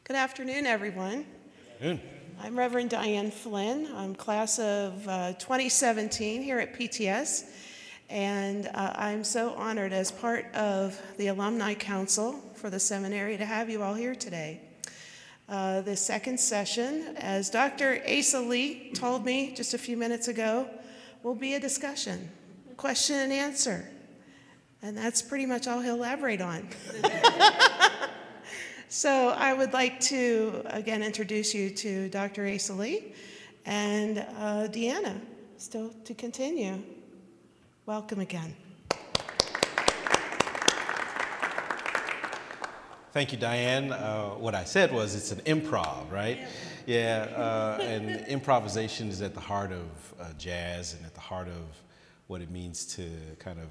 Good afternoon, everyone. Good. I'm Reverend Diane Flynn. I'm class of 2017 here at PTS, and I'm so honored as part of the Alumni Council for the seminary to have you all here today. The second session, as Dr. Asa Lee told me just a few minutes ago, will be a discussion, question and answer, and that's pretty much all he'll elaborate on. So I would like to, again, introduce you to Dr. Asa Lee and Deanna, still to continue. Welcome again. Thank you, Diane. What I said was it's an improv, right? Yeah, and improvisation is at the heart of jazz and at the heart of what it means to kind of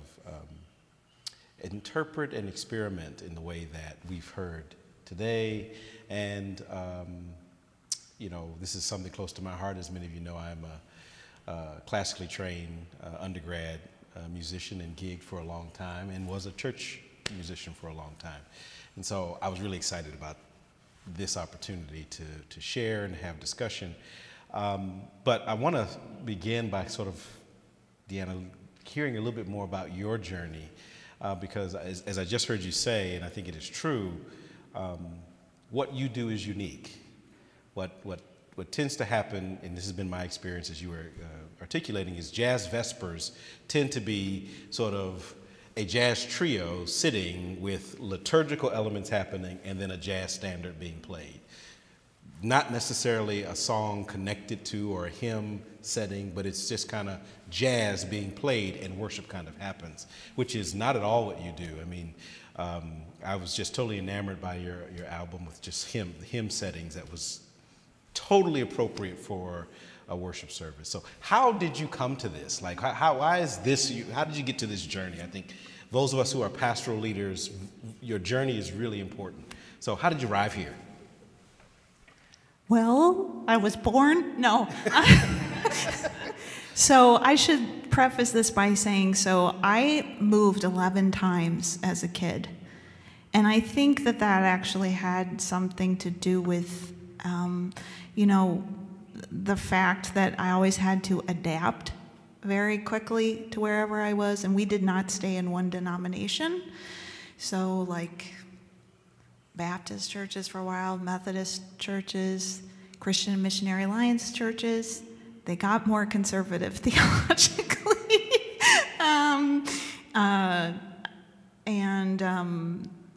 interpret and experiment in the way that we've heard today. And, you know, this is something close to my heart. As many of you know, I'm a classically trained undergrad musician and gigged for a long time and was a church musician for a long time. And so I was really excited about this opportunity to share and have discussion. But I want to begin by sort of, Deanna, hearing a little bit more about your journey, because as I just heard you say, and I think it is true, what you do is unique. What tends to happen, and this has been my experience as you were articulating, is jazz vespers tend to be sort of a jazz trio sitting with liturgical elements happening and then a jazz standard being played. Not necessarily a song connected to or a hymn setting, but it's just kind of jazz being played and worship kind of happens, which is not at all what you do. I mean, I was just totally enamored by your album with just hymn settings that was totally appropriate for a worship service. So how did you come to this? Like, why is this, how did you get to this journey? I think those of us who are pastoral leaders, your journey is really important. So how did you arrive here? Well, I was born, no. So I should preface this by saying, so I moved 11 times as a kid. And I think that actually had something to do with, you know, the fact that I always had to adapt very quickly to wherever I was, and we did not stay in one denomination. So like Baptist churches for a while, Methodist churches, Christian Missionary Alliance churches, they got more conservative theologically.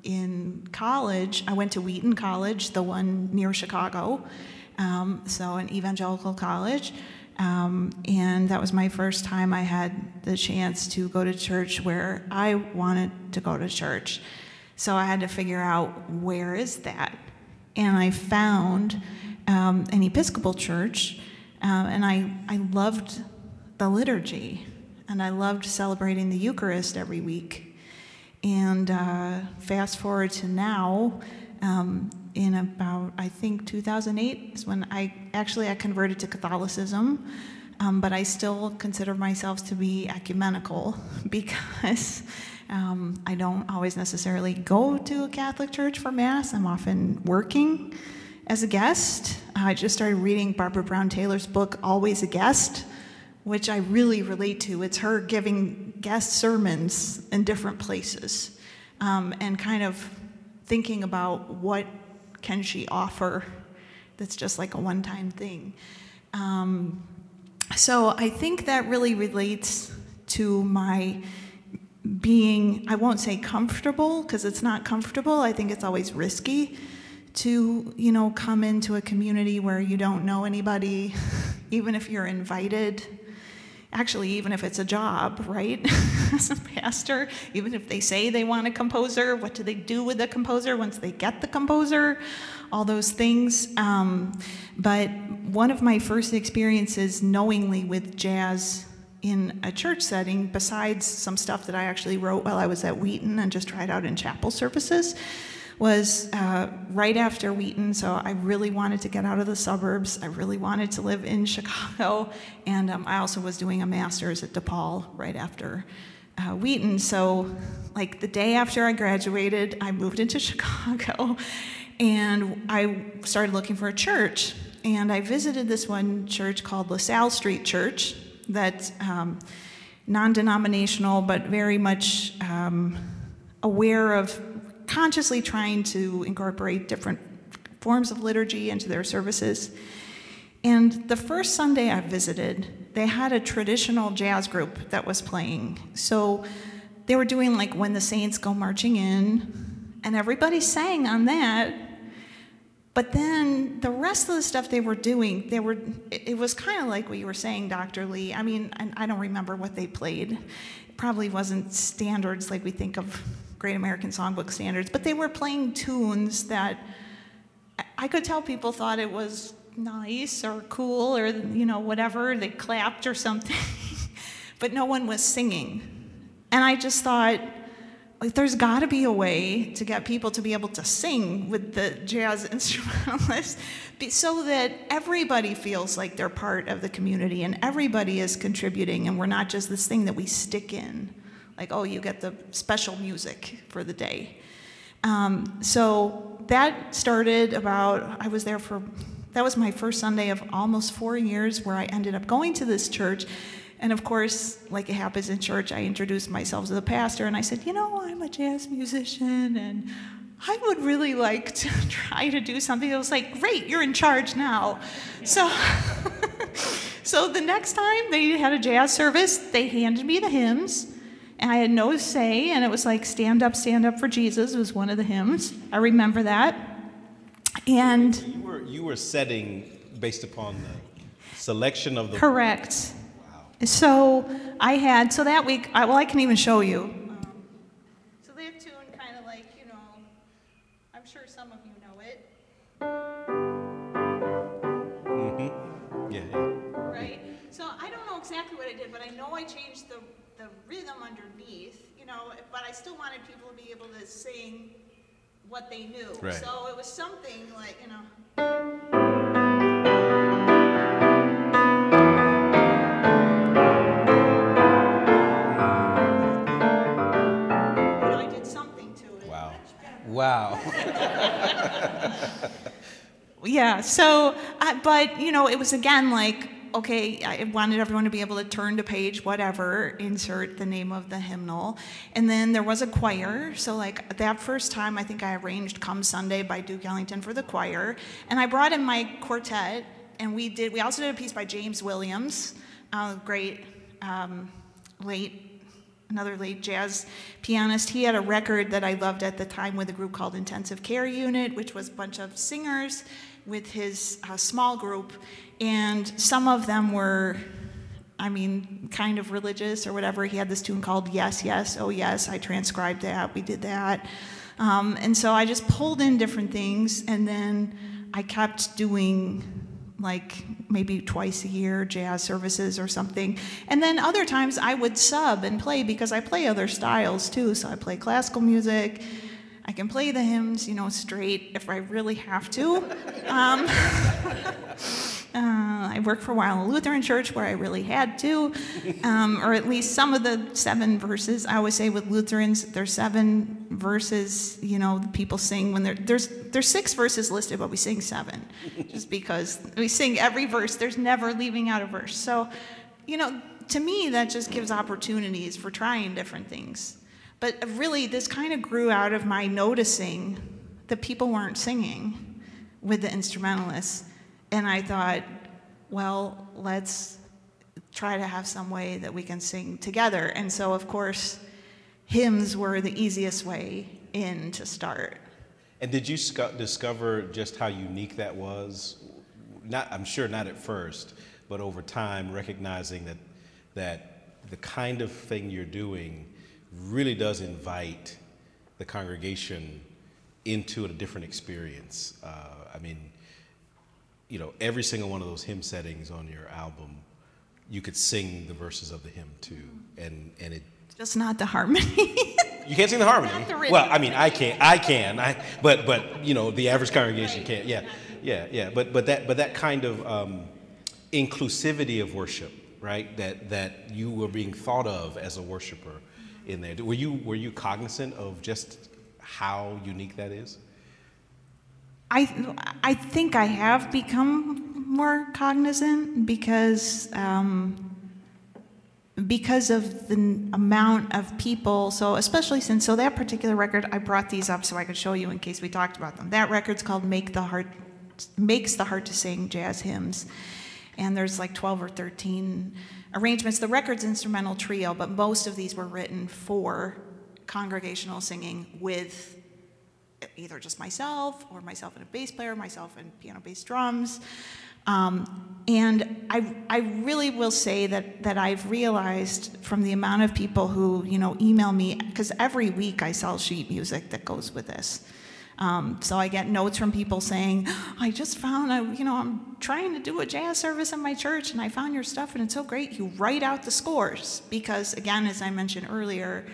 In college, I went to Wheaton College, the one near Chicago, so an evangelical college, and that was my first time I had the chance to go to church where I wanted to go to church. So I had to figure out, where is that? And I found an Episcopal church, and I loved the liturgy, and I loved celebrating the Eucharist every week. And fast forward to now, in about, I think, 2008 is when I converted to Catholicism, but I still consider myself to be ecumenical because I don't always necessarily go to a Catholic church for Mass. I'm often working as a guest. I just started reading Barbara Brown Taylor's book, Always a Guest, which I really relate to. It's her giving guest sermons in different places and kind of thinking about what can she offer that's just like a one-time thing. So I think that really relates to my being, I won't say comfortable, because it's not comfortable. I think it's always risky to, you know, come into a community where you don't know anybody, even if you're invited. Actually, even if it's a job, right? As a pastor, even if they say they want a composer, what do they do with the composer once they get the composer? All those things. But one of my first experiences knowingly with jazz in a church setting, besides some stuff that I actually wrote while I was at Wheaton and just tried out in chapel services, was right after Wheaton, so I really wanted to get out of the suburbs. I really wanted to live in Chicago, and I also was doing a master's at DePaul right after Wheaton. So like the day after I graduated, I moved into Chicago, And I started looking for a church. And I visited this one church called LaSalle Street Church that's non-denominational, but very much aware of consciously trying to incorporate different forms of liturgy into their services. And the first Sunday I visited, they had a traditional jazz group that was playing. So they were doing like When the Saints Go Marching In, and everybody sang on that. But then the rest of the stuff they were doing, it was kind of like what you were saying, Dr. Lee. I mean, I don't remember what they played. It probably wasn't standards like we think of Great American Songbook standards, but they were playing tunes that I could tell people thought it was nice or cool or, you know, whatever. They clapped or something, but no one was singing. And I just thought, like, there's got to be a way to get people to be able to sing with the jazz instrumentalists so that everybody feels like they're part of the community and everybody is contributing, and we're not just this thing that we stick in, like, oh, you get the special music for the day. So that started that was my first Sunday of almost 4 years where I ended up going to this church. And of course, like it happens in church, I introduced myself to the pastor and I said, you know, I'm a jazz musician and I would really like to try to do something. It was like, great, you're in charge now. So, so the next time they had a jazz service, they handed me the hymns and I had no say, and it was like Stand Up for Jesus was one of the hymns. I remember that. And you were setting based upon the selection of the... Correct. So that week, I can even show you. So they have tune kind of like, you know, I'm sure some of you know it. Mm-hmm. Yeah. Right? So I don't know exactly what I did, but I know I changed the rhythm underneath, you know, but I still wanted people to be able to sing what they knew. Right. So it was something like, you know. Wow. Yeah, so, but, you know, it was again like, okay, I wanted everyone to be able to turn to page whatever, insert the name of the hymnal. And then there was a choir. So like that first time, I think I arranged Come Sunday by Duke Ellington for the choir. And I brought in my quartet, and we also did a piece by James Williams, great another late jazz pianist. He had a record that I loved at the time with a group called Intensive Care Unit, which was a bunch of singers with his small group. And some of them were, I mean, kind of religious or whatever. He had this tune called Yes, Yes, Oh Yes. I transcribed that. We did that. And so I just pulled in different things, and then I kept doing like maybe twice a year jazz services or something. And then other times I would sub and play because I play other styles too. So I play classical music. I can play the hymns, you know, straight if I really have to. I worked for a while in a Lutheran church where I really had to, or at least some of the 7 verses. I always say with Lutherans, there's 7 verses, you know, people sing when there's 6 verses listed, but we sing 7, just because we sing every verse. There's never leaving out a verse. So, you know, to me, that just gives opportunities for trying different things. But really, this kind of grew out of my noticing that people weren't singing with the instrumentalists. And I thought, well, let's try to have some way that we can sing together. And so, of course, hymns were the easiest way in to start. And did you discover just how unique that was? I'm sure not at first, but over time, recognizing that the kind of thing you're doing really does invite the congregation into a different experience. I mean, you know, every single one of those hymn settings on your album, you could sing the verses of the hymn too, and it just not the harmony. You can't sing the harmony. Not the rhythm. Well, I mean, I can, but you know, the average congregation can't. Yeah. But that kind of inclusivity of worship, right? That you were being thought of as a worshiper in there. Were you cognizant of just how unique that is? I think I have become more cognizant because of the amount of people, so especially since, so that particular record, I brought these up so I could show you in case we talked about them. That record's called Makes the Heart to Sing Jazz Hymns. And there's like 12 or 13 arrangements. The record's instrumental trio, but most of these were written for congregational singing with either just myself or myself and a bass player, myself and piano, bass, drums. And I really will say that I've realized from the amount of people who, email me, because every week I sell sheet music that goes with this. So I get notes from people saying, I just found, I'm trying to do a jazz service in my church and I found your stuff and it's so great. You write out the scores. Because again, as I mentioned earlier,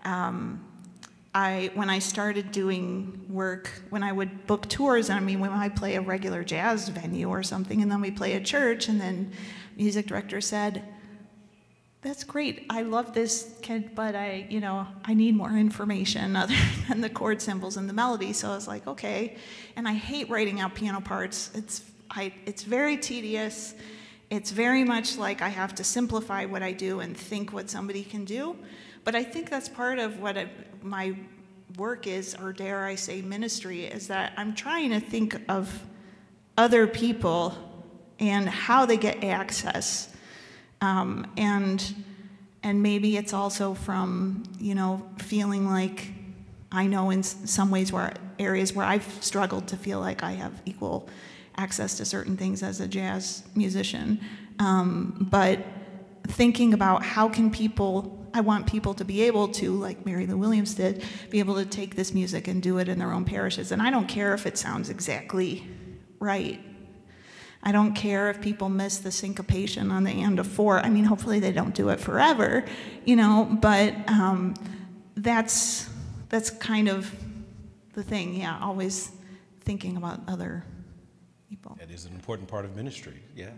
when I started doing work, when I would book tours, when I play a regular jazz venue or something, and then we play a church, and then music director said, that's great, I love this kid, but I need more information other than the chord symbols and the melody. So I was like, okay. And I hate writing out piano parts. It's very tedious. It's very much like I have to simplify what I do and think what somebody can do. But I think that's part of what my work is, or dare I say ministry, is that I'm trying to think of other people and how they get access. And maybe it's also from, feeling like I know in some ways areas where I've struggled to feel like I have equal access to certain things as a jazz musician. But thinking about how can I want people to be able to, like Mary Lou Williams did, be able to take this music and do it in their own parishes. And I don't care if it sounds exactly right. I don't care if people miss the syncopation on the and of 4. Hopefully they don't do it forever, but that's kind of the thing, yeah, always thinking about other people. That is an important part of ministry, yeah.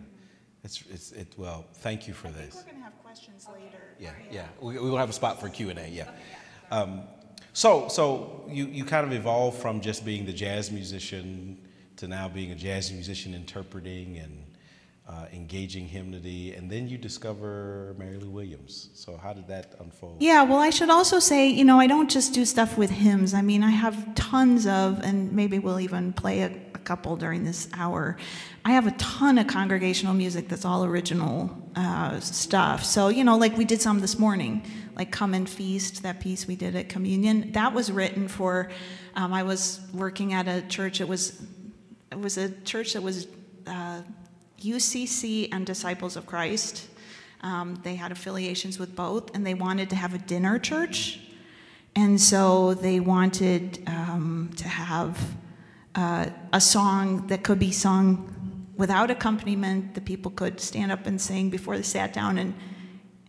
Well, thank you for this. I think we're going to have questions later. Yeah. We will have a spot for Q&A, yeah. So you kind of evolved from just being the jazz musician to now being a jazz musician interpreting and engaging hymnody, and then you discover Mary Lou Williams. So how did that unfold? Yeah, well, I should also say, I don't just do stuff with hymns. I have tons of, and maybe we'll even play a couple during this hour. I have a ton of congregational music that's all original stuff. So, like we did some this morning, like Come and Feast, that piece we did at Communion. That was written for, I was working at a church. It was a church that was UCC and Disciples of Christ. They had affiliations with both, and they wanted to have a dinner church. And so they wanted to have a song that could be sung without accompaniment, that people could stand up and sing before they sat down and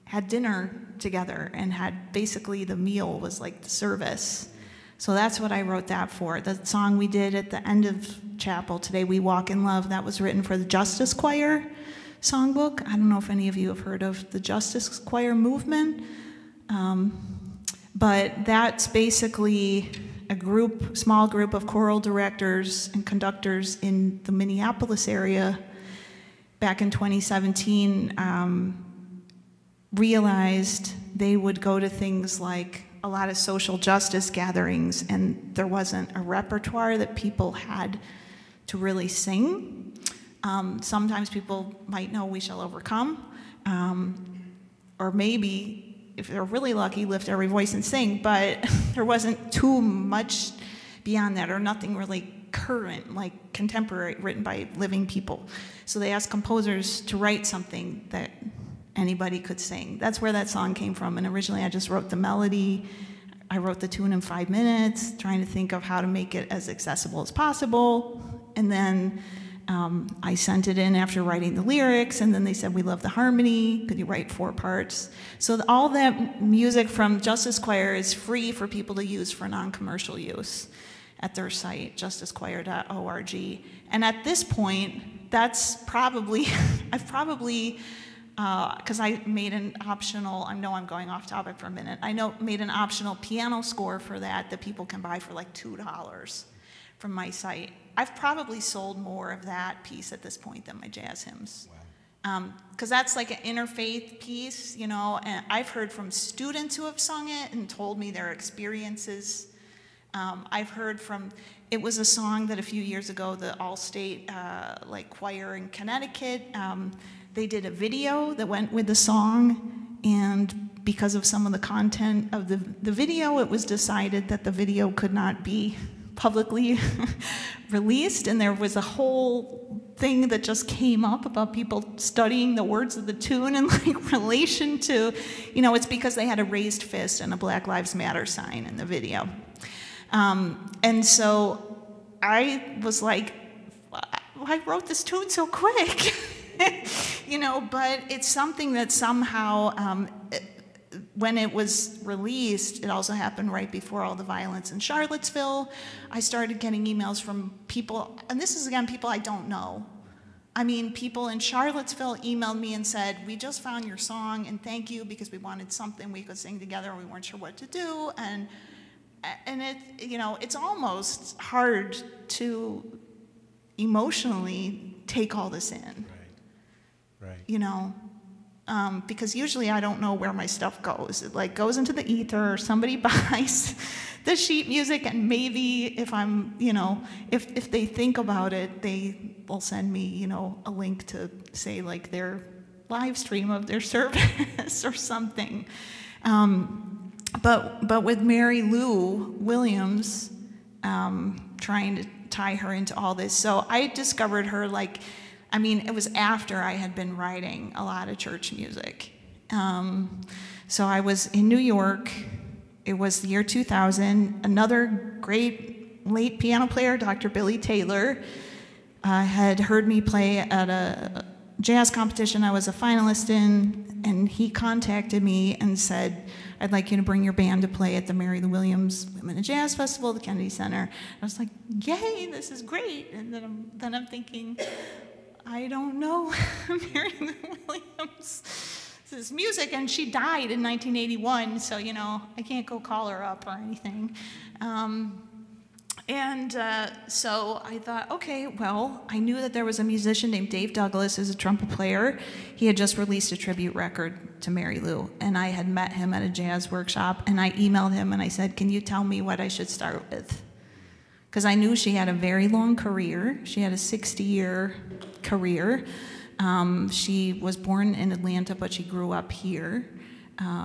had dinner together, and had basically the meal was like the service. So that's what I wrote that for. The song we did at the end of chapel, Today We Walk in Love, that was written for the Justice Choir songbook. I don't know if any of you have heard of the Justice Choir movement, but that's basically a small group of choral directors and conductors in the Minneapolis area back in 2017 realized they would go to things like a lot of social justice gatherings, and there wasn't a repertoire that people had to really sing. Sometimes people might know We Shall Overcome, or maybe, if they're really lucky, Lift Every Voice and Sing, but there wasn't too much beyond that, or nothing really current, like contemporary, written by living people. So they asked composers to write something that anybody could sing. That's where that song came from, and originally I just wrote the melody. I wrote the tune in 5 minutes, trying to think of how to make it as accessible as possible, and then I sent it in after writing the lyrics, and then they said, we love the harmony, could you write 4 parts? So all that music from Justice Choir is free for people to use for non-commercial use at their site, justicechoir.org. And at this point, that's probably, because I made an optional, I know I'm going off topic for a minute, made an optional piano score for that people can buy for like $2. from my site. I've probably sold more of that piece at this point than my jazz hymns. Wow. Because that's like an interfaith piece, you know, and I've heard from students who have sung it and told me their experiences. I've heard from, it was a song that a few years ago, the All-State like choir in Connecticut, they did a video that went with the song, and because of some of the content of the video, it was decided that the video could not be publicly released, and there was a whole thing that just came up about people studying the words of the tune in like relation to, you know, it's because they had a raised fist and a Black Lives Matter sign in the video. And so I was like, I wrote this tune so quick, you know, but it's something that somehow, when it was released, it also happened right before all the violence in Charlottesville. I started getting emails from people, and this is again people I don't know. I mean, people in Charlottesville emailed me and said, we just found your song and thank you because we wanted something we could sing together and we weren't sure what to do. And it, you know, it's almost hard to emotionally take all this in. Right. You know, because usually I don't know where my stuff goes. It like goes into the ether, or somebody buys the sheet music, and maybe if I'm, you know, if they think about it, they will send me, you know, a link to say like their live stream of their service or something. But with Mary Lou Williams, trying to tie her into all this, so I discovered her like, I mean, it was after I had been writing a lot of church music. So I was in New York. It was the year 2000. Another great late piano player, Dr. Billy Taylor, had heard me play at a jazz competition I was a finalist in, and he contacted me and said, I'd like you to bring your band to play at the Mary Lou Williams Women in Jazz Festival at the Kennedy Center. I was like, yay, this is great. And then I'm thinking, I don't know Mary Lou Williams. This is music, and she died in 1981, so, you know, I can't go call her up or anything. So I thought, okay, well, I knew that there was a musician named Dave Douglas who's a trumpet player. He had just released a tribute record to Mary Lou, and I had met him at a jazz workshop, and I emailed him and I said, can you tell me what I should start with? Because I knew she had a very long career. She had a 60-year career. She was born in Atlanta, but she grew up here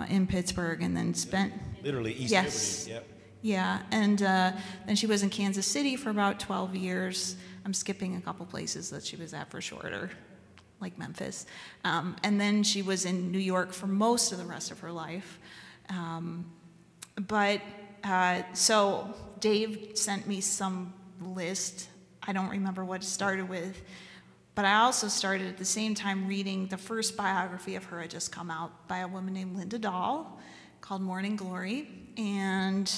in Pittsburgh, and then spent... Literally East Yes. Liberty, yep. Yeah, and then she was in Kansas City for about 12 years. I'm skipping a couple places that she was at for shorter, like Memphis. And then she was in New York for most of the rest of her life. So Dave sent me some list. I don't remember what it started with. But I also started at the same time reading the first biography of her had just come out by a woman named Linda Dahl called Morning Glory. And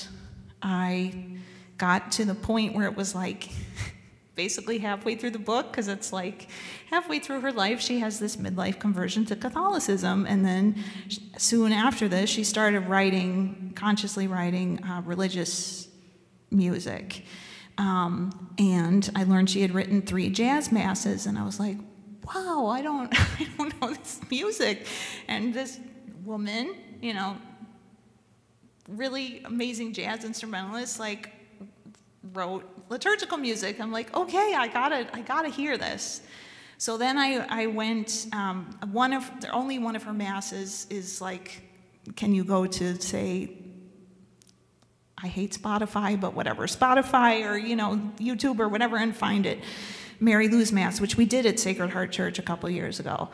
I got to the point where it was like basically halfway through the book, because it's like halfway through her life she has this midlife conversion to Catholicism, and then soon after this she started consciously writing religious music. And I learned she had written 3 jazz masses, and I was like, wow, I don't know this music. And this woman, you know, really amazing jazz instrumentalist, like wrote liturgical music. I'm like, okay, I gotta hear this. So then I went, only one of her masses is like, can you go to, say, I hate Spotify, but whatever, Spotify or, you know, YouTube or whatever, and find it. Mary Lou's Mass, which we did at Sacred Heart Church a couple years ago.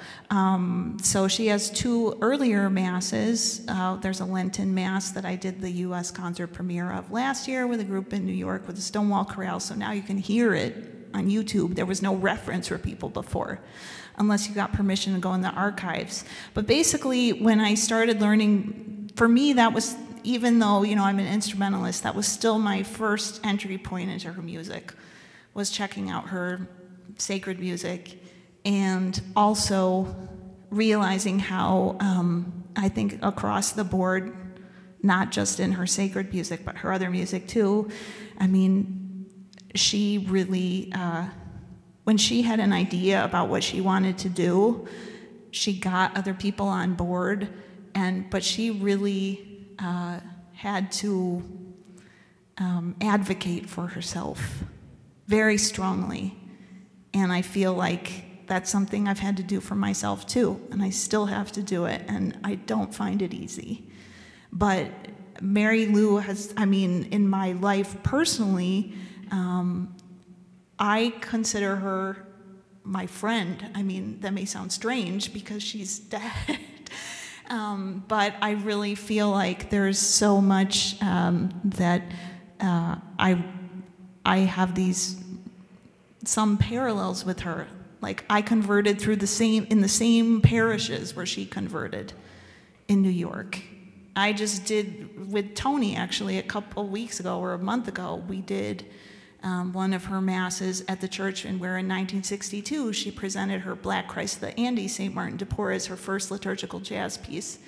So she has 2 earlier masses. There's a Lenten Mass that I did the U.S. concert premiere of last year with a group in New York with the Stonewall Chorale, so now you can hear it on YouTube. There was no reference for people before, unless you got permission to go in the archives. But basically, when I started learning, for me, that was, even though, you know, I'm an instrumentalist, that was still my first entry point into her music, was checking out her sacred music, and also realizing how I think across the board, not just in her sacred music, but her other music too, I mean, she really, when she had an idea about what she wanted to do, she got other people on board, but she really had to advocate for herself very strongly. And I feel like that's something I've had to do for myself too, and I still have to do it, and I don't find it easy. But Mary Lou has, I mean, in my life personally, I consider her my friend. I mean, that may sound strange because she's dead. But I really feel like there's so much that I have some parallels with her. Like, I converted in the same parishes where she converted in New York. I just did with Tony, actually, a couple weeks ago or a month ago, we did one of her masses at the church, and where in 1962 she presented her Black Christ the Andes, St. Martin de Porres, her first liturgical jazz piece.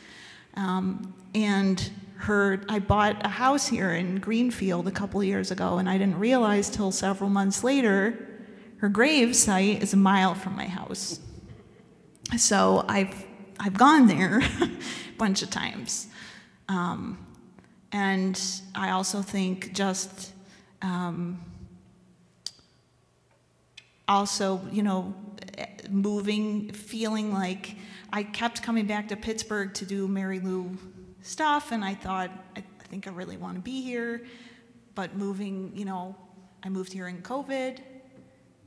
And I bought a house here in Greenfield a couple years ago, and I didn't realize till several months later, her grave site is a mile from my house. So I've gone there a bunch of times. And I also think just also, you know, moving, feeling like I kept coming back to Pittsburgh to do Mary Lou stuff, and I thought, I think I really want to be here. But moving, you know, I moved here in COVID,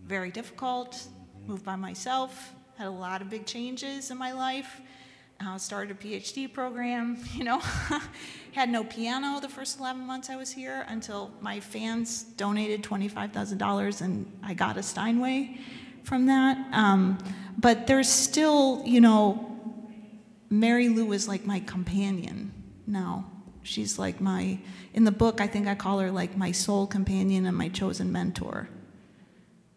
very difficult, moved by myself, had a lot of big changes in my life. Started a PhD program, you know. Had no piano the first 11 months I was here until my fans donated $25,000 and I got a Steinway from that. But there's still, you know, Mary Lou is like my companion now. She's like in the book, I think I call her like my soul companion and my chosen mentor.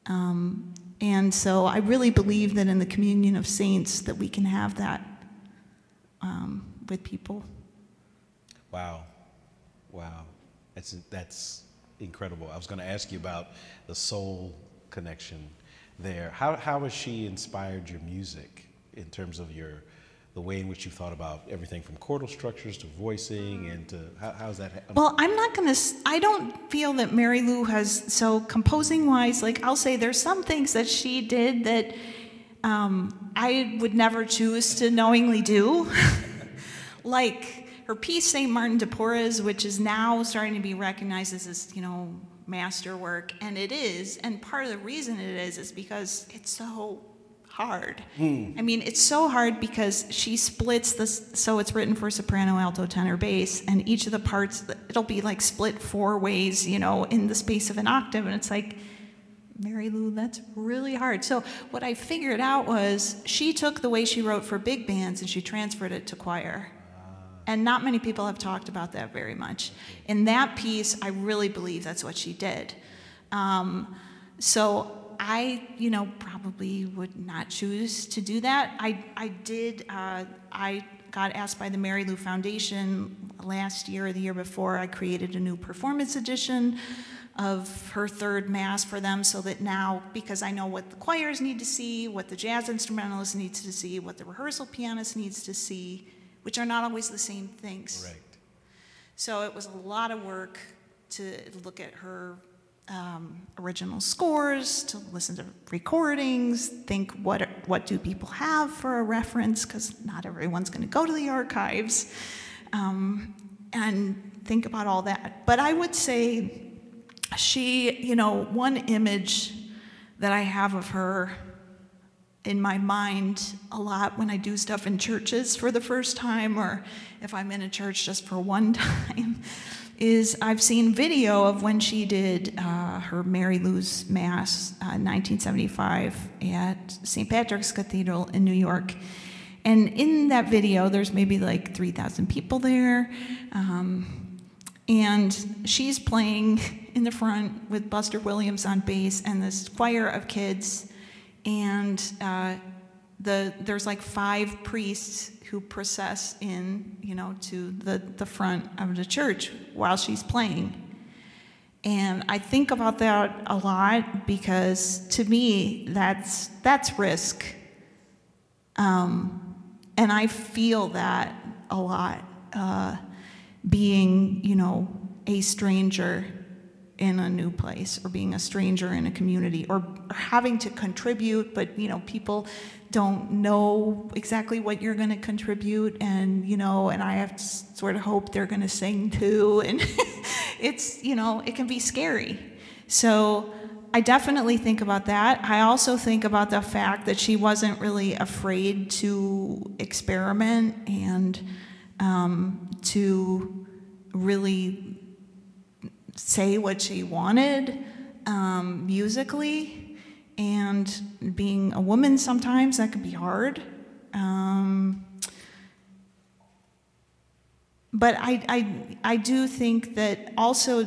And so I really believe that in the communion of saints that we can have that with people. Wow. That's incredible. I was going to ask you about the soul connection there. How has she inspired your music in terms of the way in which you thought about everything from chordal structures to voicing, and to how's that? Well, I don't feel that Mary Lou has, so composing wise, like I'll say there's some things that she did that I would never choose to knowingly do. Like her piece, St. Martin de Porres, which is now starting to be recognized as this, you know, masterwork, and it is, and part of the reason it is because it's so hard. I mean, it's so hard because she splits this, so it's written for soprano, alto, tenor, bass, and each of the parts, it'll be like split 4 ways, you know, in the space of an octave, and it's like, Mary Lou, that's really hard. So what I figured out was she took the way she wrote for big bands and she transferred it to choir. And not many people have talked about that very much. In that piece, I really believe that's what she did. So I, you know, probably would not choose to do that. I got asked by the Mary Lou Foundation last year or the year before. I created a new performance edition of her third mass for them, so that now, because I know what the choirs need to see, what the jazz instrumentalist needs to see, what the rehearsal pianist needs to see, which are not always the same things. Right. So it was a lot of work to look at her original scores, to listen to recordings, think what do people have for a reference, because not everyone's going to go to the archives, and think about all that. But I would say she, you know, one image that I have of her in my mind a lot when I do stuff in churches for the first time, or if I'm in a church just for one time, is I've seen video of when she did her Mary Lou's Mass in 1975 at St. Patrick's Cathedral in New York. And in that video, there's maybe like 3,000 people there. And she's playing in the front with Buster Williams on bass and this choir of kids. And there's like 5 priests who process in, you know, to the front of the church while she's playing. And I think about that a lot because to me, that's risk. And I feel that a lot, being, a stranger in a new place, or being a stranger in a community, or having to contribute, but people don't know exactly what you're going to contribute, and and I have to sort of hope they're going to sing too, and it's it can be scary. So I definitely think about that. I also think about the fact that she wasn't really afraid to experiment and to really say what she wanted musically, and being a woman sometimes that can be hard. But I do think that also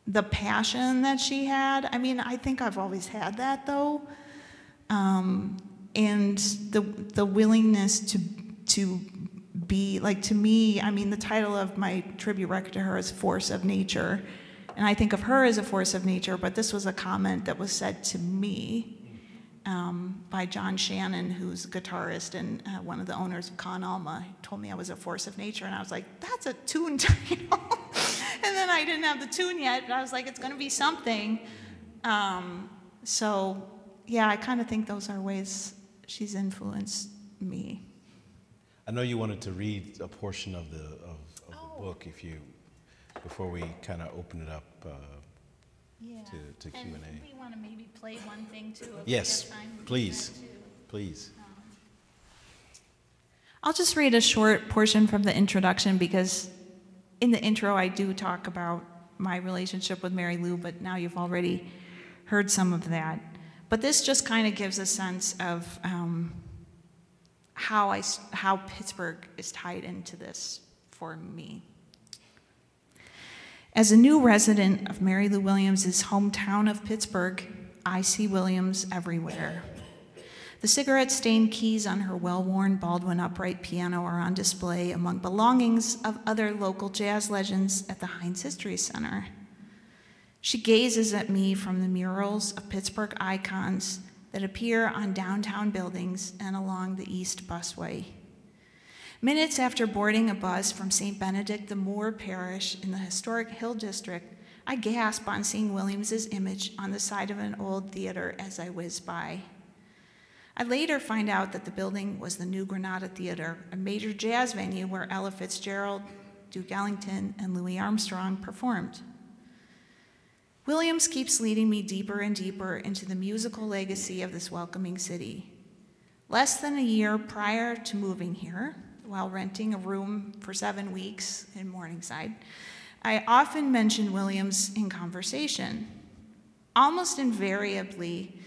the passion that she had, I think I've always had that though, and the willingness to be, like, to me, the title of my tribute record to her is Force of Nature, and I think of her as a force of nature, but this was a comment that was said to me by John Shannon, who's a guitarist and one of the owners of Con Alma. He told me I was a force of nature, and I was like, that's a tune title. And then I didn't have the tune yet, but I was like, it's going to be something. So, yeah, I kind of think those are ways she's influenced me. I know you wanted to read a portion of the book, before we kind of open it up to Q&A. And we want to maybe play one thing too. Yes, please, please. I'll just read a short portion from the introduction, because in the intro I do talk about my relationship with Mary Lou, but now you've already heard some of that. But this just kind of gives a sense of how Pittsburgh is tied into this for me. As a new resident of Mary Lou Williams' hometown of Pittsburgh, I see Williams everywhere. The cigarette-stained keys on her well-worn Baldwin upright piano are on display among belongings of other local jazz legends at the Heinz History Center. She gazes at me from the murals of Pittsburgh icons that appear on downtown buildings and along the East Busway. Minutes after boarding a bus from St. Benedict the Moor Parish in the historic Hill District, I gasp on seeing Williams's image on the side of an old theater as I whiz by. I later find out that the building was the New Granada Theater, a major jazz venue where Ella Fitzgerald, Duke Ellington, and Louis Armstrong performed. Williams keeps leading me deeper and deeper into the musical legacy of this welcoming city. Less than a year prior to moving here, while renting a room for 7 weeks in Morningside, I often mention Williams in conversation. Almost invariably,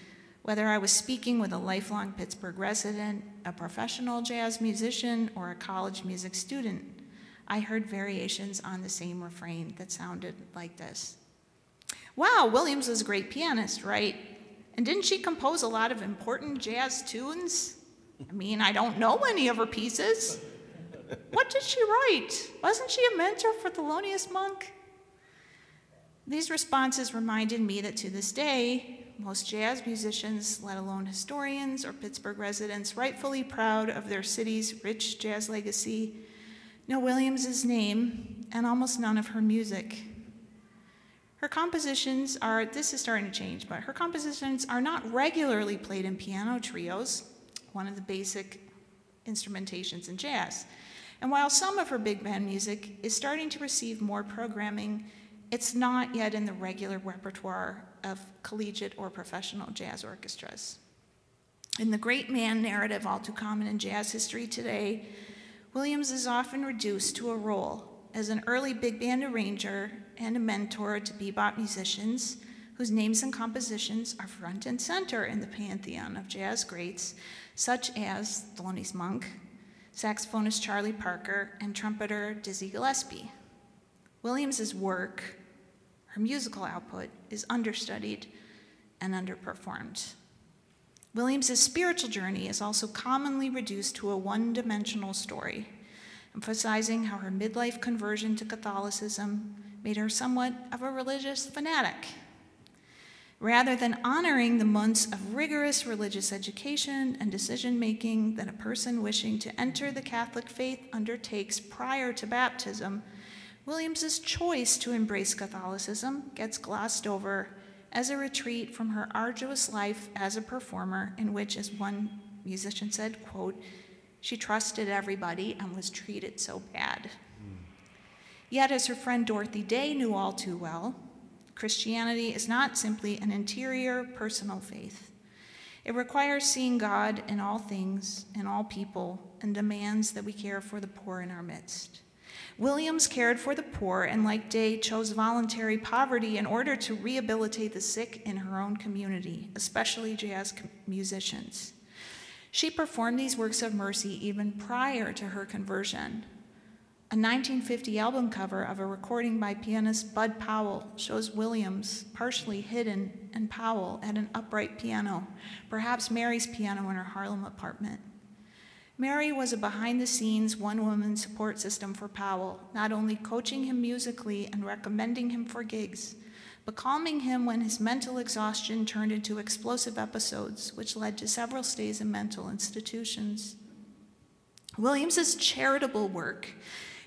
whether I was speaking with a lifelong Pittsburgh resident, a professional jazz musician, or a college music student, I heard variations on the same refrain that sounded like this. Wow, Williams was a great pianist, right? And didn't she compose a lot of important jazz tunes? I don't know any of her pieces. What did she write? Wasn't she a mentor for Thelonious Monk? These responses reminded me that to this day, most jazz musicians, let alone historians or Pittsburgh residents rightfully proud of their city's rich jazz legacy, know Williams's name and almost none of her music. Her compositions are, this is starting to change, but her compositions are not regularly played in piano trios, one of the basic instrumentations in jazz. And while some of her big band music is starting to receive more programming, it's not yet in the regular repertoire of collegiate or professional jazz orchestras. In the great man narrative all too common in jazz history today, Williams is often reduced to a role as an early big band arranger and a mentor to bebop musicians whose names and compositions are front and center in the pantheon of jazz greats, such as Thelonious Monk, saxophonist Charlie Parker, and trumpeter Dizzy Gillespie. Williams's work, her musical output, is understudied and underperformed. Williams's spiritual journey is also commonly reduced to a one-dimensional story, emphasizing how her midlife conversion to Catholicism made her somewhat of a religious fanatic. Rather than honoring the months of rigorous religious education and decision-making that a person wishing to enter the Catholic faith undertakes prior to baptism, Williams's choice to embrace Catholicism gets glossed over as a retreat from her arduous life as a performer, in which, as one musician said, quote, "She trusted everybody and was treated so bad." Yet, as her friend Dorothy Day knew all too well, Christianity is not simply an interior, personal faith. It requires seeing God in all things, in all people, and demands that we care for the poor in our midst. Williams cared for the poor and, like Day, chose voluntary poverty in order to rehabilitate the sick in her own community, especially jazz musicians. She performed these works of mercy even prior to her conversion. A 1950 album cover of a recording by pianist Bud Powell shows Williams partially hidden and Powell at an upright piano, perhaps Mary's piano in her Harlem apartment. Mary was a behind-the-scenes, one-woman support system for Powell, not only coaching him musically and recommending him for gigs, but calming him when his mental exhaustion turned into explosive episodes, which led to several stays in mental institutions. Williams's charitable work,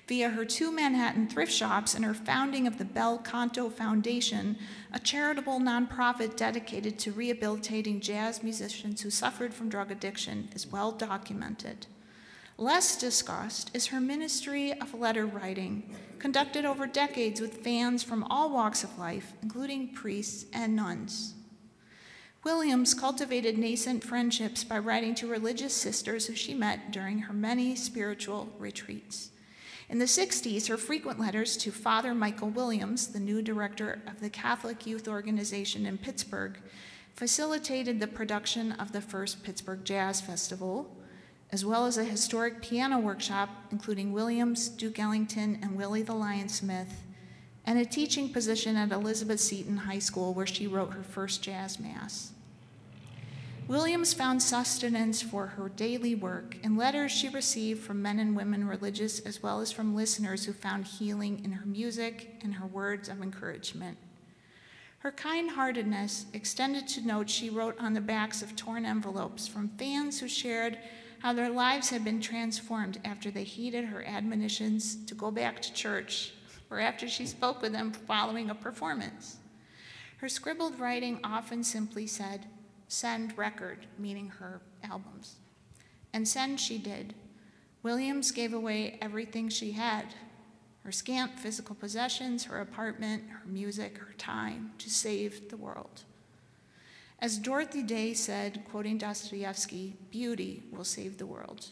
via her 2 Manhattan thrift shops and her founding of the Bel Canto Foundation, a charitable nonprofit dedicated to rehabilitating jazz musicians who suffered from drug addiction, is well documented. Less discussed is her ministry of letter writing, conducted over decades with fans from all walks of life, including priests and nuns. Williams cultivated nascent friendships by writing to religious sisters who she met during her many spiritual retreats. In the 60s, her frequent letters to Father Michael Williams, the new director of the Catholic Youth Organization in Pittsburgh, facilitated the production of the first Pittsburgh Jazz Festival, as well as a historic piano workshop, including Williams, Duke Ellington, and Willie the Lion Smith, and a teaching position at Elizabeth Seton High School, where she wrote her first jazz mass. Williams found sustenance for her daily work in letters she received from men and women religious, as well as from listeners who found healing in her music and her words of encouragement. Her kind-heartedness extended to notes she wrote on the backs of torn envelopes from fans who shared how their lives had been transformed after they heeded her admonitions to go back to church, or after she spoke with them following a performance. Her scribbled writing often simply said, "Send record," meaning her albums. And send she did. Williams gave away everything she had, her scant physical possessions, her apartment, her music, her time, to save the world. As Dorothy Day said, quoting Dostoevsky, "Beauty will save the world."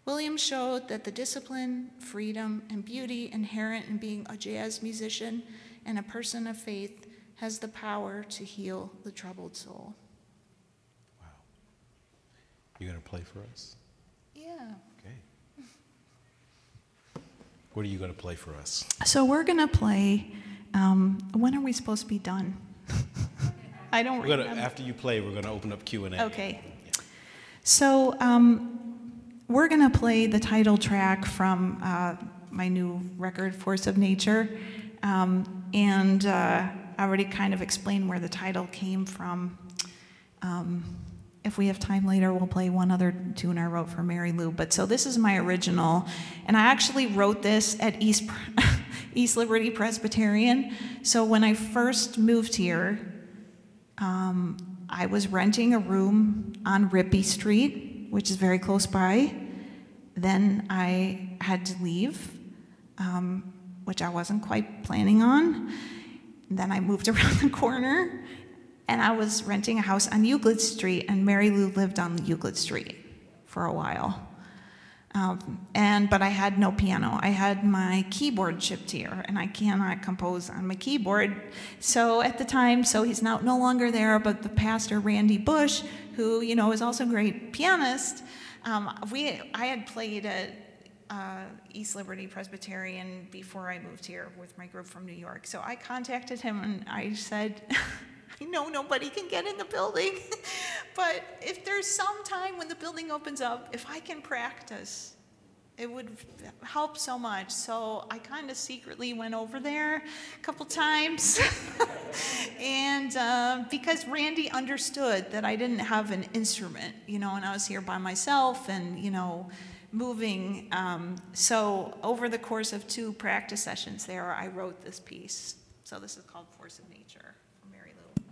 Williams showed that the discipline, freedom, and beauty inherent in being a jazz musician and a person of faith has the power to heal the troubled soul. Wow. You going to play for us? Yeah. Okay. What are you going to play for us? So we're going to play, when are we supposed to be done? I don't remember. After you play, we're going to open up Q&A. Okay. Yeah. So we're going to play the title track from my new record, Force of Nature. I already kind of explained where the title came from. If we have time later, we'll play one other tune I wrote for Mary Lou. But so this is my original, and I actually wrote this at East Liberty Presbyterian. So when I first moved here, I was renting a room on Rippey Street, which is very close by. Then I had to leave, which I wasn't quite planning on. Then I moved around the corner, and I was renting a house on Euclid Street, and Mary Lou lived on Euclid Street for a while. But I had no piano. I had my keyboard chipped here, and I cannot compose on my keyboard. So at the time, he's no longer there, but the pastor, Randy Bush, who, is also a great pianist, I had played at East Liberty Presbyterian before I moved here with my group from New York. So I contacted him and I said, I know nobody can get in the building, but if there's some time when the building opens up, if I can practice, It would help so much. So I kind of secretly went over there a couple times. And because Randy understood that I didn't have an instrument, you know, and I was here by myself and, you know, moving. So over the course of 2 practice sessions there, I wrote this piece. So this is called Force of Nature from Mary Lou.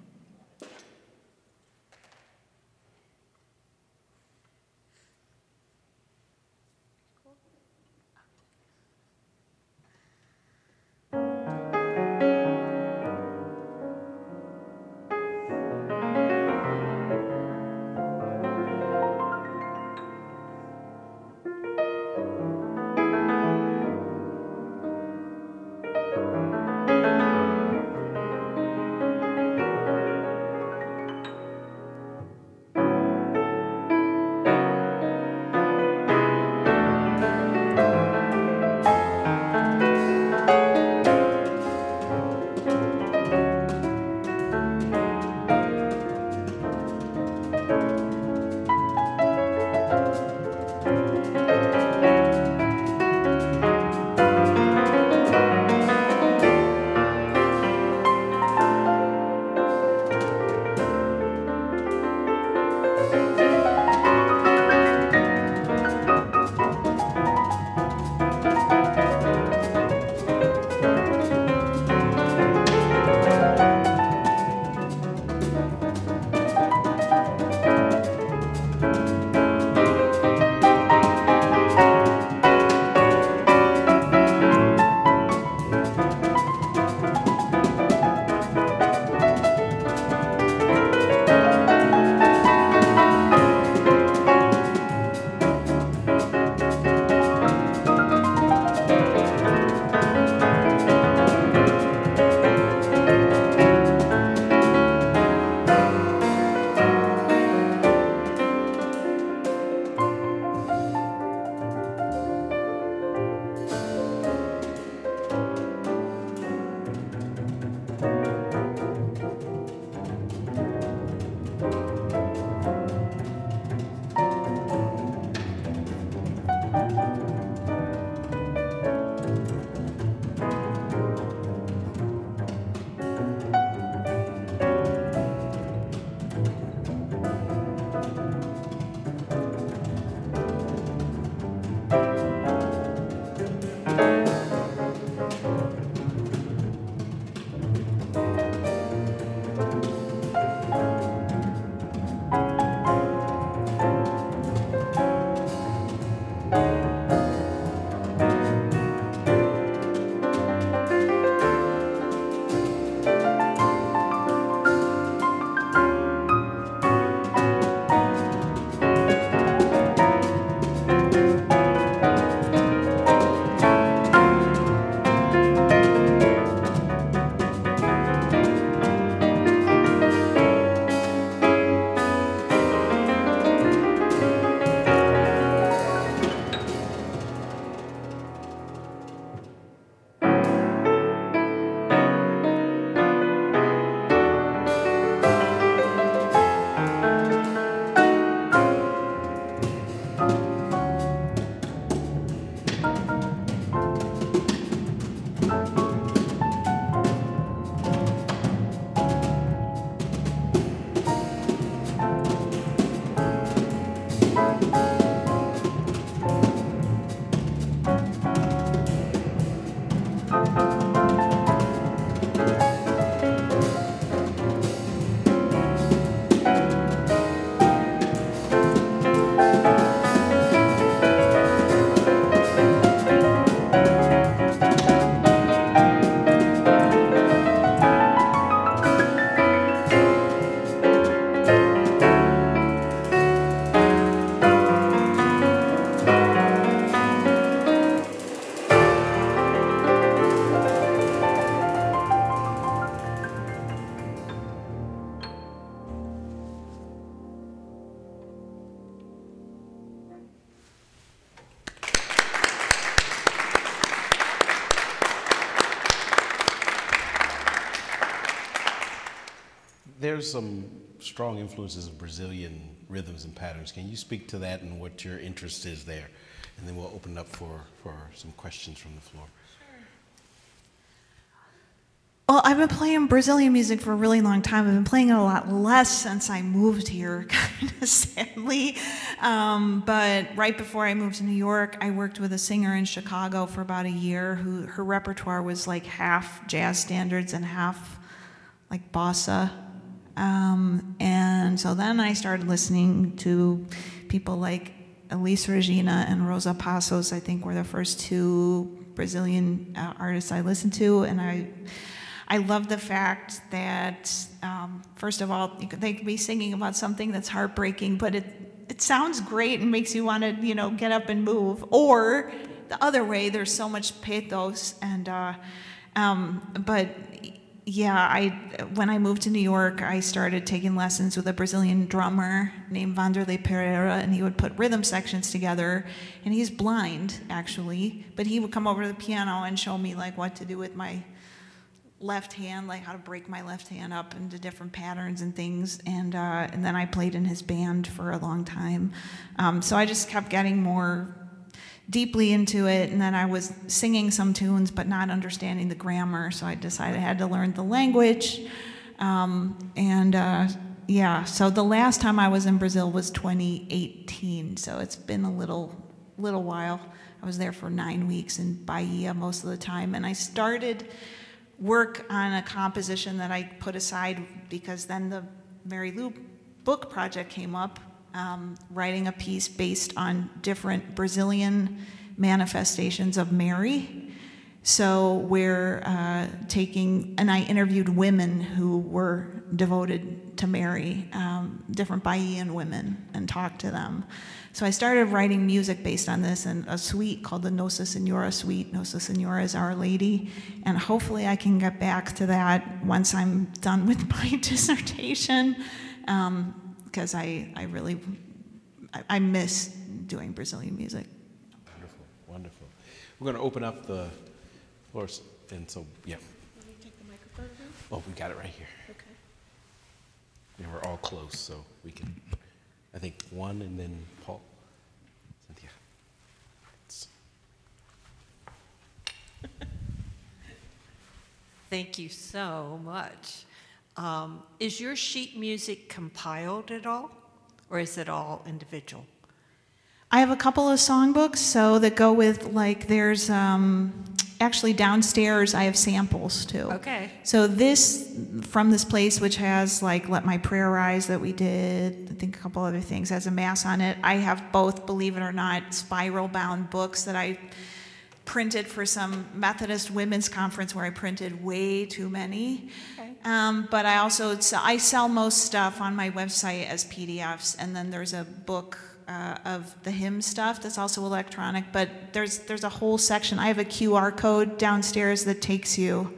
There's some strong influences of Brazilian rhythms and patterns. Can you speak to that and what your interest is there? and then we'll open it up for some questions from the floor. Well, I've been playing Brazilian music for a really long time. I've been playing it a lot less since I moved here, kind of sadly. But right before I moved to New York, I worked with a singer in Chicago for about a year who her repertoire was like half jazz standards and half like bossa. And so then I started listening to people like Elis Regina and Rosa Passos, I think were the first two Brazilian artists I listened to, and I love the fact that, first of all, they could be singing about something that's heartbreaking, but it sounds great and makes you want to, get up and move. Or the other way, there's so much pathos. And, but yeah, when I moved to New York, I started taking lessons with a Brazilian drummer named Vanderlei Pereira, and he would put rhythm sections together. And he's blind, actually, but he would come over to the piano and show me like what to do with my left hand, like how to break my left hand up into different patterns and things, and then I played in his band for a long time. So I just kept getting more deeply into it, and then I was singing some tunes but not understanding the grammar, so I decided I had to learn the language. Yeah, so the last time I was in Brazil was 2018, so it's been a little while. I was there for 9 weeks in Bahia most of the time, and I started work on a composition that I put aside because then the Mary Lou book project came up, writing a piece based on different Brazilian manifestations of Mary. So we're and I interviewed women who were devoted to Mary, different Bahian women, and talked to them. So I started writing music based on this in a suite called the Nossa Senhora Suite. Nossa Senhora is Our Lady. And hopefully I can get back to that once I'm done with my dissertation, because I really miss doing Brazilian music. Wonderful, wonderful. We're going to open up the floor, and so, yeah. Let me take the microphone now. Oh, we got it right here. Okay. And we're all close, so we can, I think one, and then Paul. Cynthia. Thank you so much. Is your sheet music compiled at all, or is it all individual? I have a couple of songbooks, so that go with, like, there's actually downstairs I have samples too. Okay. So this, from this place, which has like Let My Prayer Rise that we did, I think a couple other things, has a mass on it. I have both, believe it or not, spiral bound books that I printed for some Methodist women's conference where I printed way too many. Okay. But I also, I sell most stuff on my website as PDFs, and then there's a book of the hymn stuff that's also electronic, but there's a whole section. I have a QR code downstairs that takes you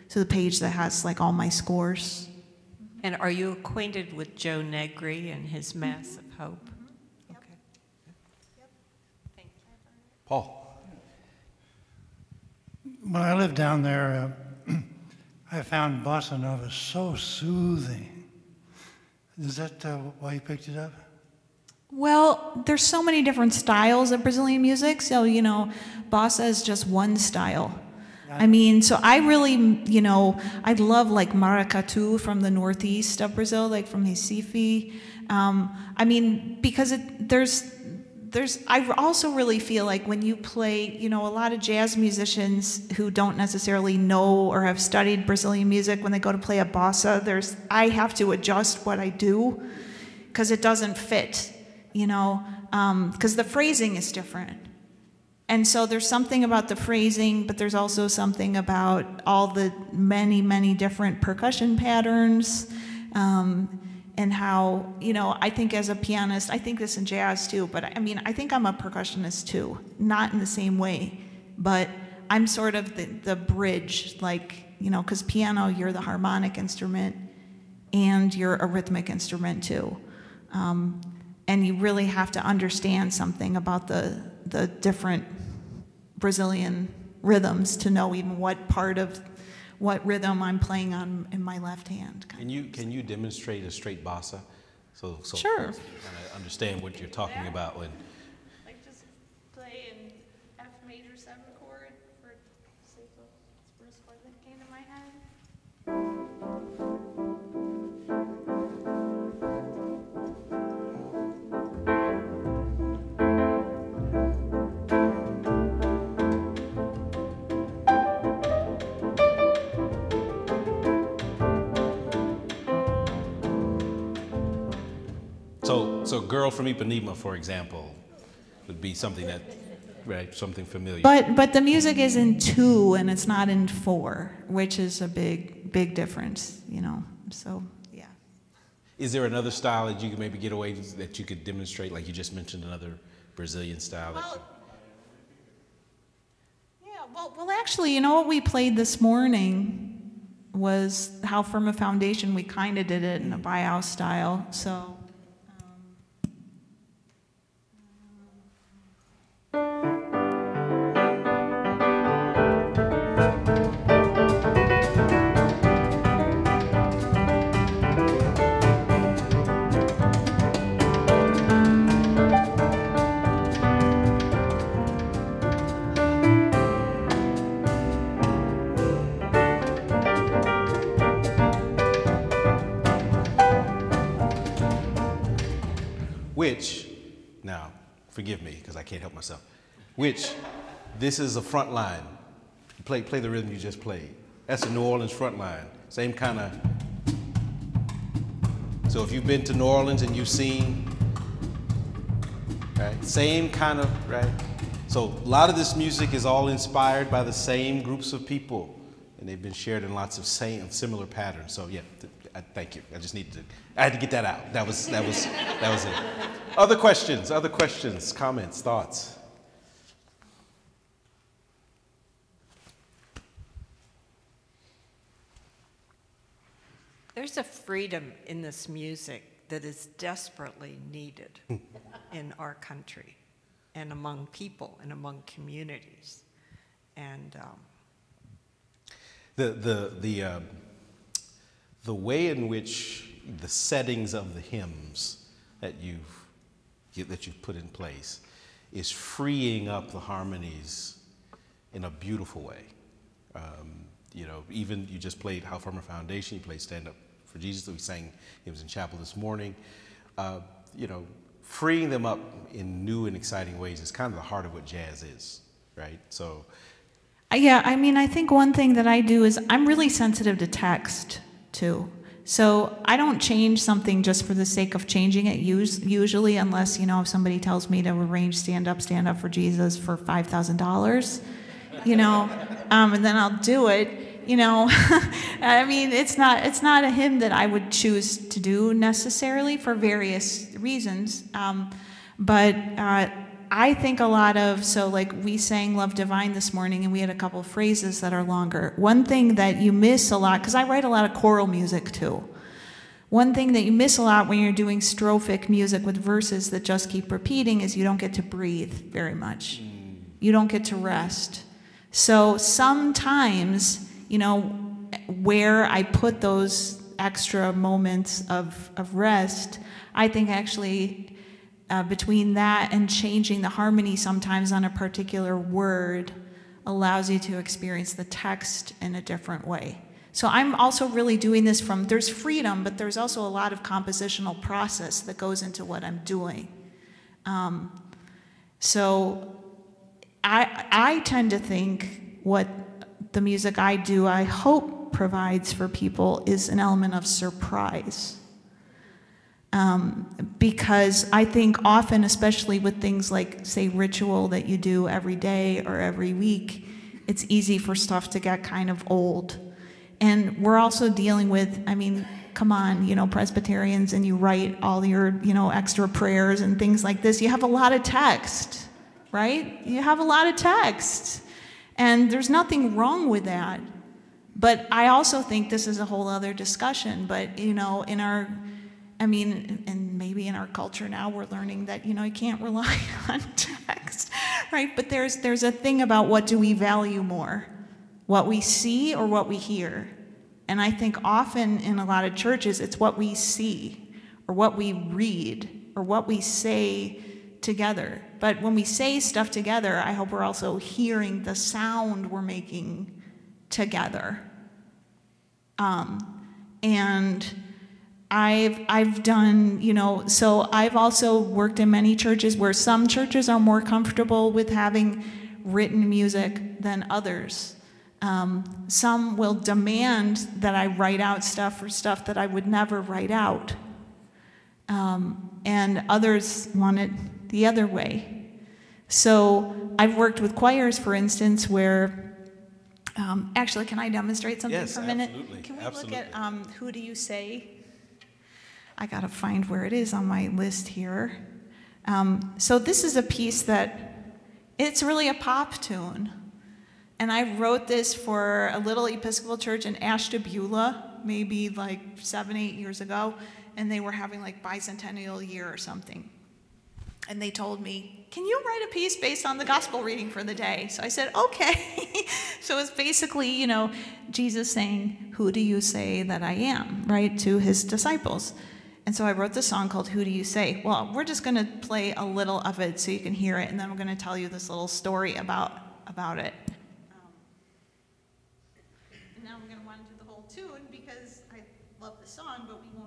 to the page that has like all my scores. And are you acquainted with Joe Negri and his Mass of Hope? Yep. Okay. Yep. Thank you. Paul. When I lived down there, I found bossa nova so soothing. Is that why you picked it up? Well, there's so many different styles of Brazilian music, so, bossa is just one style. I mean, so I really, I love like maracatu from the northeast of Brazil, like from Recife. I mean, because I also really feel like when you play, a lot of jazz musicians who don't necessarily know or have studied Brazilian music, when they go to play a bossa, I have to adjust what I do because it doesn't fit. Because the phrasing is different. And so there's something about the phrasing, but there's also something about all the many, many different percussion patterns, and how, I think as a pianist, I think this in jazz too, but I mean, I think I'm a percussionist too, not in the same way, but I'm sort of the bridge, like, because piano, you're the harmonic instrument and you're a rhythmic instrument too. And you really have to understand something about the different Brazilian rhythms to know even what rhythm I'm playing on in my left hand. Can you demonstrate a straight bossa? So sure. Kind of understand what you're talking about when. Like just play first word that came to my head. So Girl from Ipanema, for example, would be something that, right, something familiar. But the music is in 2 and it's not in 4, which is a big difference, you know. So yeah. Is there another style that you could maybe get away that you could demonstrate, like you just mentioned, another Brazilian style? Well, actually, you know what we played this morning was How Firm a Foundation. We kind of did it in a Bauhaus style, so. Which, now, forgive me because I can't help myself, which, this is a front line. Play the rhythm you just played. That's a New Orleans front line. Same kind of, so if you've been to New Orleans and you've seen, right, same kind of, right? So a lot of this music is all inspired by the same groups of people, and they've been shared in lots of similar patterns. So yeah, thank you. I had to get that out. That was it. Other questions, comments, thoughts? There's a freedom in this music that is desperately needed in our country and among people and among communities. And the way in which the settings of the hymns that you've put in place is freeing up the harmonies in a beautiful way. You know, even you just played How Firm a Foundation, you played Stand Up for Jesus, we sang hymns in chapel this morning. You know, freeing them up in new and exciting ways is kind of the heart of what jazz is, right? So. Yeah, I mean, I think one thing that I do is I'm really sensitive to text too. So I don't change something just for the sake of changing it usually, unless, you know, if somebody tells me to arrange Stand Up for Jesus for $5,000, you know, and then I'll do it. You know, I mean, it's not a hymn that I would choose to do necessarily for various reasons. But I think a lot of, so like we sang Love Divine this morning and we had a couple of phrases that are longer. One thing that you miss a lot, because I write a lot of choral music too. One thing that you miss a lot when you're doing strophic music with verses that just keep repeating is you don't get to breathe very much. You don't get to rest. So sometimes, you know, where I put those extra moments of rest, I think actually between that and changing the harmony sometimes on a particular word allows you to experience the text in a different way. So I'm also really doing this from, there's freedom, but there's also a lot of compositional process that goes into what I'm doing. So I tend to think what the music I do, I hope, provides for people is an element of surprise. Because I think often, especially with things like, say, ritual that you do every day or every week, it's easy for stuff to get kind of old. And we're also dealing with, I mean, come on, you know, Presbyterians, and you write all your, you know, extra prayers and things like this. You have a lot of text, right? You have a lot of text. And there's nothing wrong with that. But I also think this is a whole other discussion. But, you know, in our, I mean, and maybe in our culture now, we're learning that, you know, you can't rely on text, right? But there's a thing about what do we value more, what we see or what we hear. And I think often in a lot of churches, it's what we see or what we read or what we say together. But when we say stuff together, I hope we're also hearing the sound we're making together. And I've done, you know, so I've also worked in many churches where some churches are more comfortable with having written music than others. Some will demand that I write out stuff for stuff that I would never write out. And others want it the other way. So I've worked with choirs, for instance, where, actually, can I demonstrate something for a minute? Absolutely. Can we Absolutely. look at Who Do You Say? I gotta find where it is on my list here. So this is a piece that, it's really a pop tune. And I wrote this for a little Episcopal church in Ashtabula, maybe like 7, 8 years ago, and they were having like bicentennial year or something. And they told me, can you write a piece based on the gospel reading for the day? So I said, okay. So it's basically, you know, Jesus saying, who do you say that I am, right, to his disciples. And so I wrote this song called Who Do You Say? Well, we're just going to play a little of it so you can hear it, and then I'm going to tell you this little story about it. And now we're going to want to do the whole tune because I love the song, but we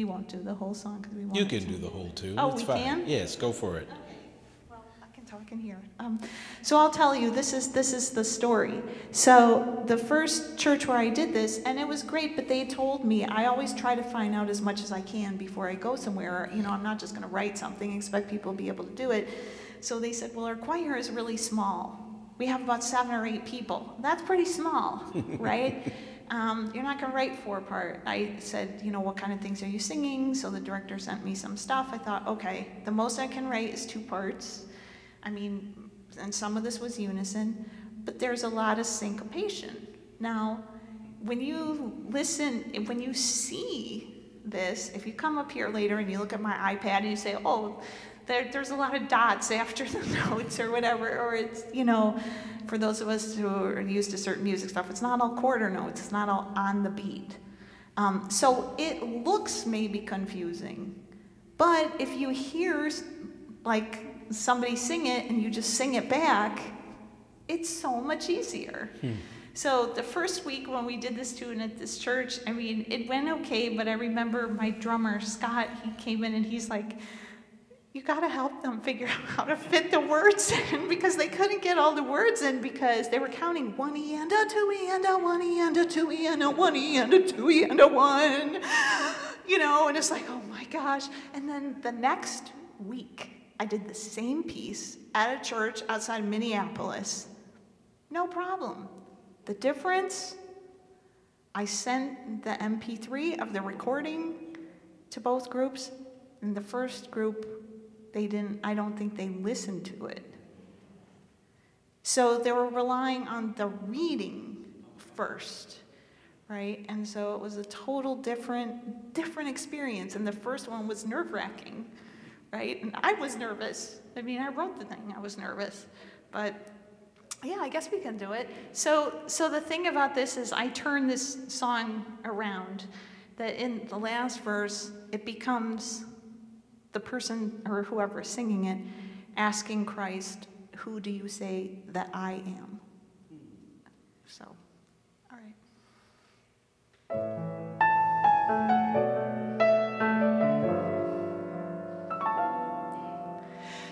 won't do the whole song because we won't. You can do the whole tune. Oh, it's we fine. can? Yes, go for it. Okay. Well, I can talk in here. So I'll tell you, this is the story. So the first church where I did this, and it was great, but they told me, I always try to find out as much as I can before I go somewhere. You know, I'm not just going to write something and expect people to be able to do it. So they said, well, our choir is really small. We have about 7 or 8 people. That's pretty small, right? You're not going to write 4-part. I said, you know, what kind of things are you singing? So the director sent me some stuff. I thought, okay, the most I can write is 2 parts. I mean, and some of this was unison, but there's a lot of syncopation. Now, when you listen, when you see this, if you come up here later and you look at my iPad and you say, oh, there's a lot of dots after the notes or whatever, or it's, you know, for those of us who are used to certain music stuff, it's not all quarter notes, it's not all on the beat. So it looks maybe confusing, but if you hear like somebody sing it and you just sing it back, it's so much easier. So the first week when we did this tune at this church, I mean, it went okay, but I remember my drummer, Scott, he came in and he's like, you gotta help them figure out how to fit the words in, because they couldn't get all the words in because they were counting 1 E and a 2 E and a 1 E and a 2 E and a 1 E and a 2 E and a 1, you know, and it's like, oh my gosh. And then the next week, I did the same piece at a church outside Minneapolis. No problem. The difference, I sent the MP3 of the recording to both groups. In the first group, I don't think they listened to it. So they were relying on the reading first, right? And so it was a total different experience. And the first one was nerve-wracking, right? And I was nervous. I mean, I wrote the thing, I was nervous. But yeah, I guess we can do it. So the thing about this is I turn this song around, that in the last verse, it becomes the person or whoever is singing it asking Christ, who do you say that I am? So, all right.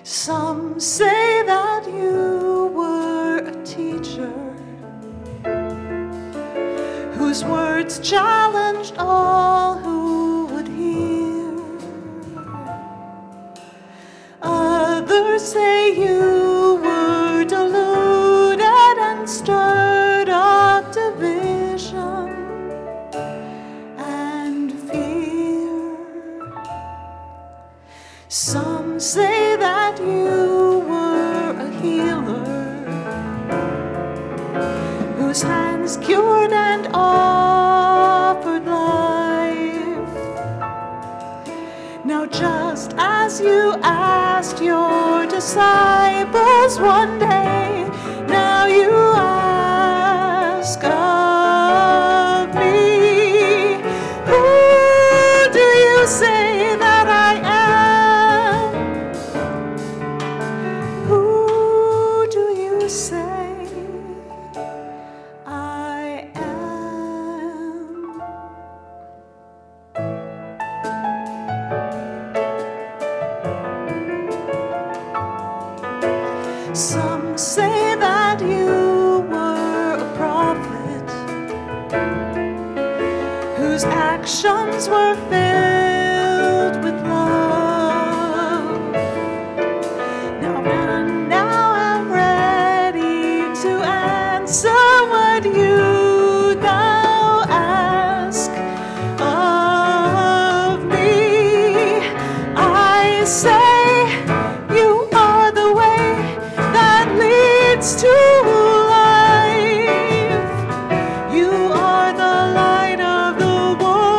Some say that you were a teacher whose words challenged all who would hear. Others say you were deluded and stirred up division and fear. Some say that you were a healer whose hands cured and offered life. Now just as you asked your disciples one day, now you ask of me, who do you say that I am? Who do you say I Some say that you were a prophet whose actions were filled with love. Now I'm ready to answer what you now ask of me. I say you are the way that leads to life. You are the light of the world.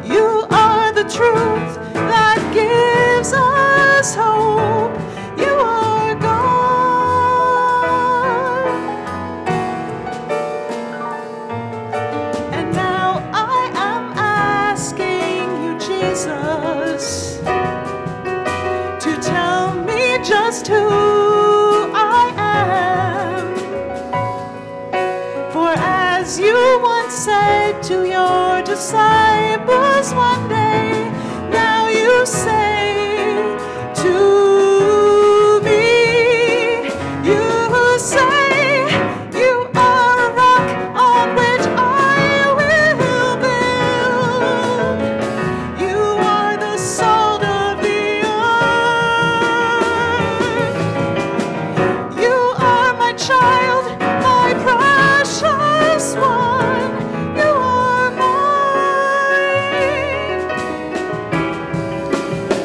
You are the truth that gives us hope. You are God. And now I am asking you, Jesus, to tell me just who I am. For as you once said to your disciples one day, now you say to me, you say you are a rock on which I will build. You are the salt of the earth. You are my child, my precious one. You are mine.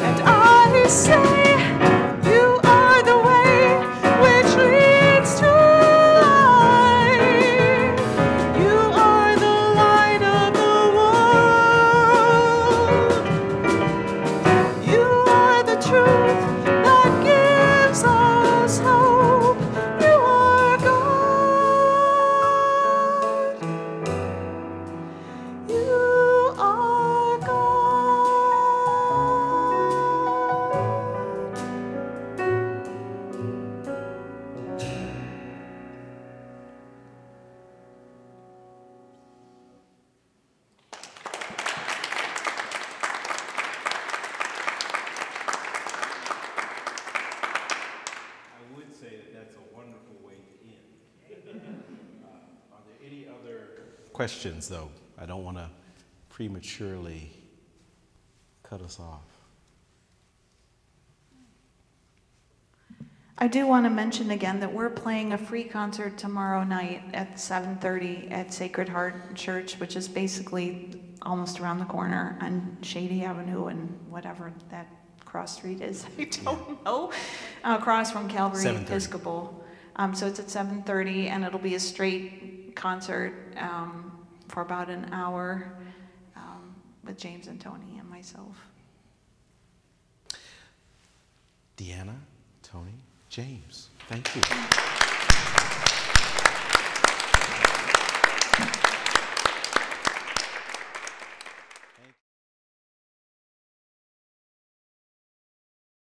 And I say, you are the way which leads to life. You are the light of the world. You are the truth that gives us hope. You are God. You are God. I would say that that's a wonderful way to end. Are there any other questions, though? I don't want to prematurely cut us off. I do want to mention again that we're playing a free concert tomorrow night at 7:30 at Sacred Heart Church, which is basically almost around the corner on Shady Avenue and whatever that cross street is. I don't know. Across from Calvary 7:30. Episcopal. So it's at 7:30, and it'll be a straight concert for about an hour with James and Tony and myself. Deanna, Tony, James, thank you.